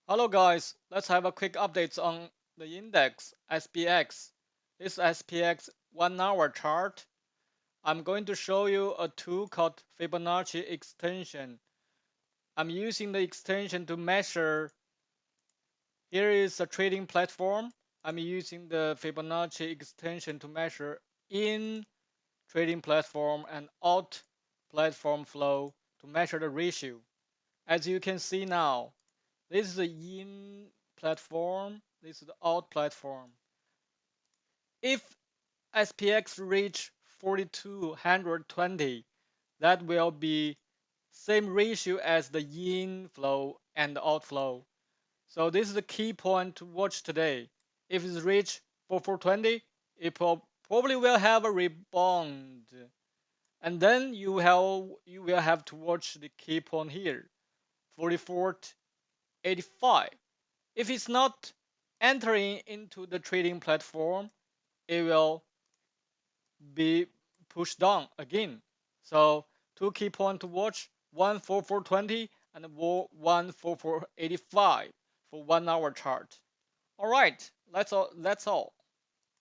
Hello guys, let's have a quick update on the index SPX. This SPX 1 hour chart. I'm going to show you a tool called Fibonacci extension. I'm using the extension to measure. Here is a trading platform. I'm using the Fibonacci extension to measure in trading platform and out platform flow to measure the ratio. As you can see now, this is the in platform, this is the out platform. If SPX reach 4220, that will be same ratio as the in flow and the outflow. So this is the key point to watch today. If it's reach 4420, it probably will have a rebound. And then you will have to watch the key point here, 4485. If it's not entering into the trading platform, it will be pushed down again. So two key points to watch, 14420 and 14485 for 1 hour chart. All right, that's all.